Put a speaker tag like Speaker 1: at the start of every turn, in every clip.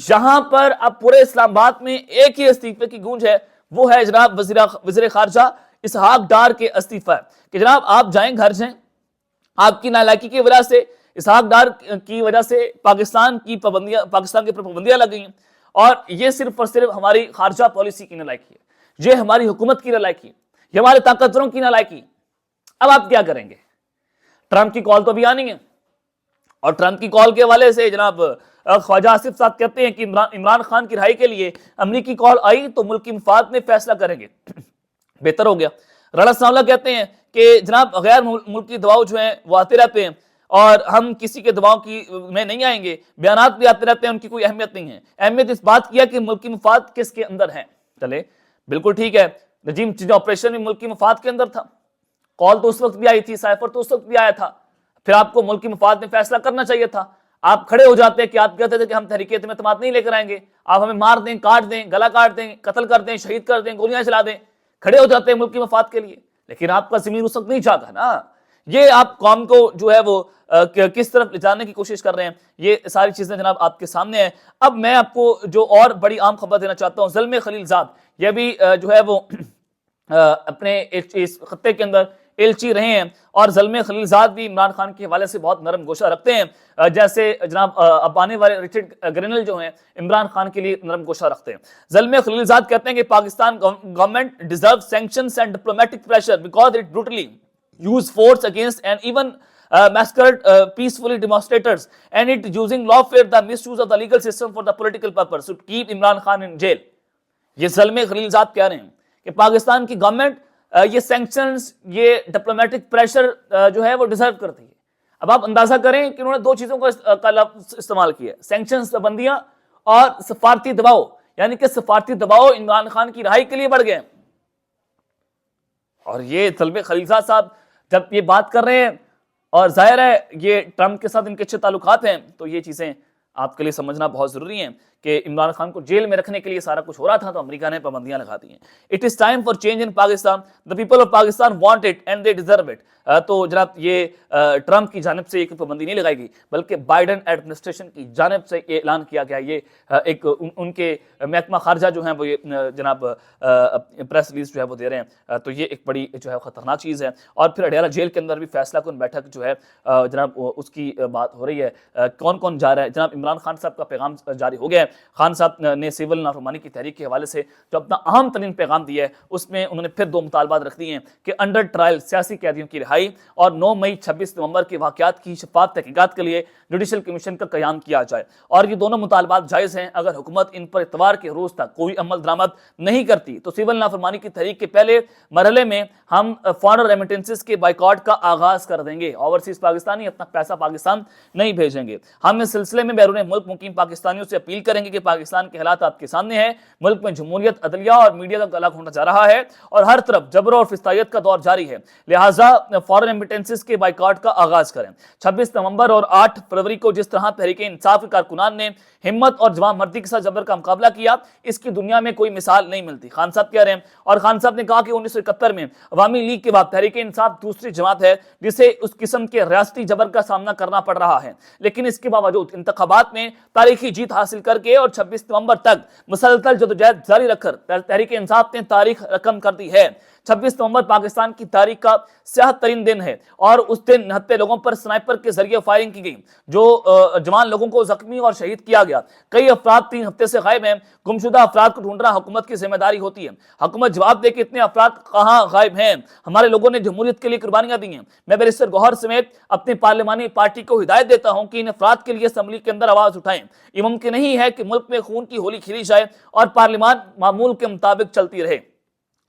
Speaker 1: یہاں پر اب پورے اسلام آباد میں ایک ہی استعفے کی گونج ہے، وہ ہے جناب وزیر خارجہ اسحاق ڈار کے استعفے کہ جناب آپ جائیں گھر جائیں، آپ کی نالائکی کی وجہ سے، اسحاق ڈار کی وجہ سے پاکستان کے پر پابندیاں لگ گئی ہیں، اور یہ صرف اور صرف ہماری خارجہ پالیسی کی نالائکی ہے، یہ ہماری حکومت کی نالائکی، یہ ہمارے طاقتوروں کی نالائکی۔ اب آپ کیا کریں گے؟ ٹرمپ کی کال تو ابھی آنی ہے، اور ٹرمپ کی کال کے حوالے سے جناب خواجہ آصف صاحب کہتے ہیں کہ عمران خان کی رہائی کے لیے امریکی کال آئی تو ملکی مفاد میں فیصلہ کریں گے، بہتر ہو گیا۔ رانا ثناء اللہ کہتے ہیں کہ جناب غیر ملکی دباؤ جو ہیں وہ آتے رہتے ہیں، اور ہم کسی کے دباؤ میں نہیں آئیں گے، بیانات بھی آتے رہتے ہیں، ان کی کوئی اہمیت نہیں ہے، اہمیت اس بات کی ہے کہ ملکی مفاد کس کے اندر ہے۔ چلے بالکل ٹھیک ہے، نجیم چینج آپریشن میں ملکی مفاد کے اندر تھا، کال تو اس وقت بھی آئی تھی، سائفر تو اس وقت بھی آیا تھا، پھر آپ کو ملکی مفاد میں فیصلہ کرنا چاہیے تھا۔ آپ کھڑے ہو جاتے کہ آپ کہتے تھے کہ ہم تحریک اعتماد نہیں لے کر آئیں گے، آپ ہمیں مار دیں، کاٹ دیں، گلا کاٹ دیں، قتل کر دیں، شہید کر دیں، گولیاں چلا دیں، کھڑے ہو جاتے ہیں ملکی مفاد کے لیے، لیکن آپ کا ضمیر اس وقت نہیں چاہتا نا۔ یہ آپ قوم کو جو ہے وہ کس طرف لے جانے کی کوشش کر رہے ہیں، یہ ساری چیزیں جناب آپ کے سامنے ہیں۔ اب میں آپ کو جو اور بڑی عام خبر دینا چاہتا ہوں، زلمے خلیل زاد، یہ بھی جو ہے وہ اپنے اس خطے کے اندر ایلچی رہے ہیں، اور زلمے خلیل زاد بھی عمران خان کے حوالے سے بہت نرم گوشہ رکھتے ہیں، جیسے جناب اب آنے والے رچرڈ گرینل جو ہیں عمران خان کے لیے نرم گوشہ رکھتے ہیں۔ زلمے خلیل زاد کہتے ہیں کہ Pakistan government deserve sanctions and diplomatic pressure because it بروٹلی use force against and even massacred peacefully demonstrators, and it using lawfare the misuse of the legal system for the political purpose to keep Imran Khan in jail۔ یہ زلمے خلیل زاد کہہ رہے ہیں کہ پاکستان کی government یہ sanctions, یہ diplomatic pressure جو ہے وہ ڈیزرو کرتی ہے۔ اب آپ اندازہ کریں کہ انہوں نے دو چیزوں کا لفظ استعمال کیا، سینکشنز پابندیاں اور سفارتی دباؤ، یعنی کہ سفارتی دباؤ عمران خان کی رہائی کے لیے بڑھ گئے۔ اور یہ زلمے خلیل زاد صاحب جب یہ بات کر رہے ہیں، اور ظاہر ہے یہ ٹرمپ کے ساتھ ان کے اچھے تعلقات ہیں، تو یہ چیزیں آپ کے لیے سمجھنا بہت ضروری ہیں کہ عمران خان کو جیل میں رکھنے کے لیے سارا کچھ ہو رہا تھا تو امریکہ نے پابندیاں لگا دی ہیں۔ It is time for change in Pakistan, the people of Pakistan want it and they deserve it. تو جناب یہ ٹرمپ کی جانب سے ایک پابندی نہیں لگائی گئی، بلکہ بائیڈن ایڈمنسٹریشن کی جانب سے یہ اعلان کیا گیا۔ یہ ایک ان کے محکمہ خارجہ جو ہیں وہ یہ جناب پریس ریلیز جو ہے وہ دے رہے ہیں، تو یہ ایک بڑی جو ہے خطرناک چیز ہے۔ اور پھر اڈیالہ جیل کے اندر بھی فیصلہ کن بیٹھک جو ہے جناب اس کی بات ہو رہی ہے، کون کون جا رہا ہے۔ جناب عمران خان صاحب کا پیغام جاری ہو گیا ہے۔ خان صاحب نے سول نافرمانی کی تحریک کے حوالے سے جو اپنا اہم ترین پیغام دیا ہے، اس میں انہوں نے پھر دو مطالبات رکھ دیے ہیں کہ انڈر ٹرائل سیاسی قیدیوں کی رہائی، اور 9 مئی 26 نومبر کے واقعات کی شفاف تحقیقات کے لیے جوڈیشل کمیشن کا قیام کیا جائے۔ اور یہ دونوں مطالبات جائز ہیں اگر حکومت ان پر اتوار کے روز تک کوئی عمل درآمد نہیں کرتی تو سول نافرمانی کی تحریک کے پہلے مرحلے میں ہم فارن ریمیٹنسز کے بائیکاٹ کا آغاز کر دیں گے۔ اوورسیز پاکستانی اپنا پیسہ پاکستان نہیں بھیجیں گے۔ ہم اس سلسلے میں بیرون ملک مقیم پاکستانیوں سے اپیل کریں گے کہ پاکستان کے حالات آپ کے سامنے ہیں، ملک میں جمہوریت، عدلیہ اور میڈیا کا گلا گھونٹا جا رہا ہے، اور ہر طرف جبر اور فسطائیت کا دور جاری ہے، لہٰذا فارن ریمیٹنسز کے بائیکاٹ کا آغاز کریں۔ 26 نومبر اور 8 فروری کو جس طرح تحریک انصاف کے کارکنان نے ہمت اور جوان مردی کے ساتھ جبر کا مقابلہ کیا، اس کی دنیا میں کوئی مثال نہیں ملتی، خان صاحب کہہ رہے ہیں۔ اور خان صاحب نے کہا کہ 1971 میں عوامی لیگ کے بعد تحریک انصاف دوسری جماعت ہے جسے اس قسم کے ریاستی جبر کا سامنا کرنا پڑ رہا ہے، لیکن اس کے باوجود انتخابات میں تاریخی جیت حاصل کر کے اور 26 نومبر تک مسلسل جدوجہد جاری رکھ کر تحریک انصاف نے تاریخ رقم کر دی ہے۔ 26 نومبر پاکستان کی تاریخ کا سیاہ ترین دن ہے، اور اس دن 69 لوگوں پر سنائپر کے ذریعے فائرنگ کی گئی، جو جوان لوگوں کو زخمی اور شہید کیا گیا۔ کئی افراد 3 ہفتے سے غائب ہیں۔ گمشدہ افراد کو ڈھونڈنا حکومت کی ذمہ داری ہوتی ہے۔ حکومت جواب دے کہ اتنے افراد کہاں غائب ہیں، ہمارے لوگوں نے جمہوریت کے لیے قربانیاں دی ہیں۔ میں بیرسٹر گوہر سمیت اپنی پارلیمانی پارٹی کو ہدایت دیتا ہوں کہ ان افراد کے لیے اسمبلی کے اندر آواز اٹھائیں۔ یہ ممکن نہیں ہے کہ ملک میں خون کی ہولی کھیلی جائے اور پارلیمان معمول کے مطابق چلتی رہے۔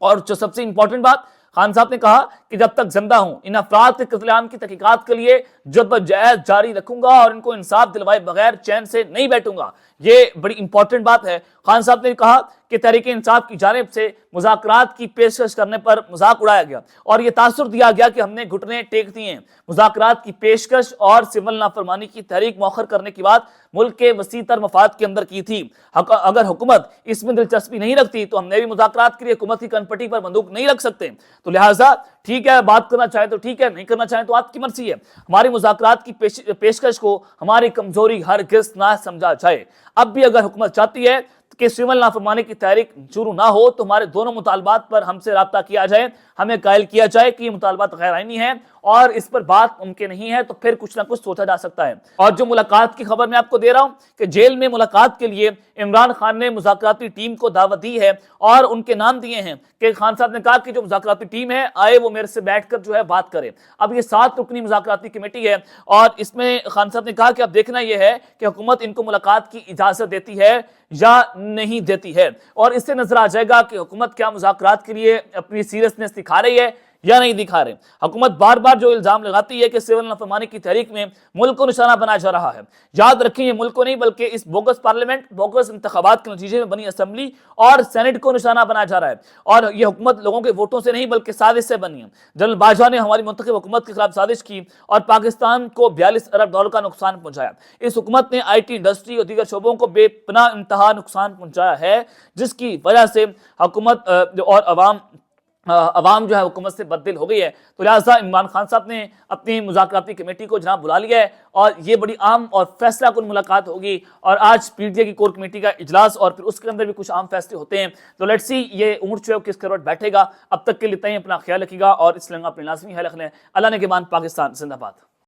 Speaker 1: اور جو سب سے امپورٹنٹ بات، خان صاحب نے کہا کہ جب تک زندہ ہوں ان افراد کے قتل عام کی تحقیقات کے لیے جدوجہد جاری رکھوں گا اور ان کو انصاف دلوائے بغیر چین سے نہیں بیٹھوں گا۔ یہ بڑی امپورٹنٹ بات ہے۔ خان صاحب نے کہا کہ تحریک انصاف کی جانب سے مذاکرات کی پیشکش کرنے پر مذاق اڑایا گیا اور یہ تاثر دیا گیا کہ ہم نے گھٹنے ٹیک دیے ہیں۔ مذاکرات کی پیشکش اور سول نافرمانی کی تحریک مؤخر کرنے کی بات ملک کے وسیع تر مفاد کے اندر کی تھی۔ اگر حکومت اس میں دلچسپی نہیں رکھتی تو ہم نے بھی مذاکرات کے لیے حکومت کی کنپٹی پر بندوق نہیں رکھ سکتے۔ تو لہٰذا ٹھیک ہے، بات کرنا چاہے تو ٹھیک ہے، نہیں کرنا چاہیں تو آپ کی مرضی ہے۔ ہماری مذاکرات کی پیشکش کو ہماری کمزوری ہرگز نہ سمجھا جائے۔ اب بھی اگر حکومت چاہتی ہے کہ سول نافرمانی کی تحریک شروع نہ ہو تو ہمارے دونوں مطالبات پر ہم سے رابطہ کیا جائے، ہمیں قائل کیا جائے کہ یہ مطالبات غیر آئینی ہیں اور اس پر بات ممکن نہیں ہے، تو پھر کچھ نہ کچھ سوچا جا سکتا ہے۔ اور جو ملاقات کی خبر میں آپ کو دے رہا ہوں کہ جیل میں ملاقات کے لیے عمران خان نے مذاکراتی ٹیم کو دعوت دی ہے اور ان کے نام دیے ہیں کہ خان صاحب نے کہا کہ جو مذاکراتی ٹیم ہے آئے وہ میرے سے بیٹھ کر جو ہے بات کرے۔ اب یہ 7 رکنی مذاکراتی کمیٹی ہے اور اس میں خان صاحب نے کہا کہ اب دیکھنا یہ ہے کہ حکومت ان کو ملاقات کی اجازت دیتی ہے یا نہیں دیتی ہے، اور اس سے نظر آ جائے گا کہ حکومت کیا مذاکرات کے لیے اپنی سیریسنس دکھا رہی ہے یا نہیں دکھا رہے۔ حکومت بار بار جو الزام لگاتی ہے کہ سول نافرمانی کی تحریک میں ملک کو نشانہ بنایا جا رہا ہے، یاد رکھیں یہ ملک کو نہیں بلکہ اس بوگس پارلیمنٹ، بوگس انتخابات کے نتیجے میں بنی اسمبلی اور سینٹ کو نشانہ بنایا جا رہا ہے، اور یہ حکومت لوگوں کے ووٹوں سے نہیں بلکہ سازش سے بنی ہے۔ جنرل باجوہ نے ہماری منتخب حکومت کے خلاف سازش کی اور پاکستان کو 42 ارب ڈالر کا نقصان پہنچایا۔ اس حکومت نے آئی ٹی انڈسٹری اور دیگر شعبوں کو بے پناہ انتہا نقصان پہنچایا ہے، جس کی وجہ سے حکومت اور عوام جو ہے حکومت سے بددل ہو گئی ہے۔ تو لہٰذا عمران خان صاحب نے اپنی مذاکراتی کمیٹی کو جناب بلا لیا ہے اور یہ بڑی عام اور فیصلہ کن ملاقات ہوگی، اور آج پی ٹی آئی کی کور کمیٹی کا اجلاس اور پھر اس کے اندر بھی کچھ عام فیصلے ہوتے ہیں۔ تو لیٹس سی یہ اونٹ جو ہے کس کروٹ بیٹھے گا۔ اب تک کے لیے اتنا ہی، اپنا خیال رکھیے گا اور اس لنگا اپنے لازمی خیال رکھنا ہے۔ اللہ نے کے مان، پاکستان زندہ باد۔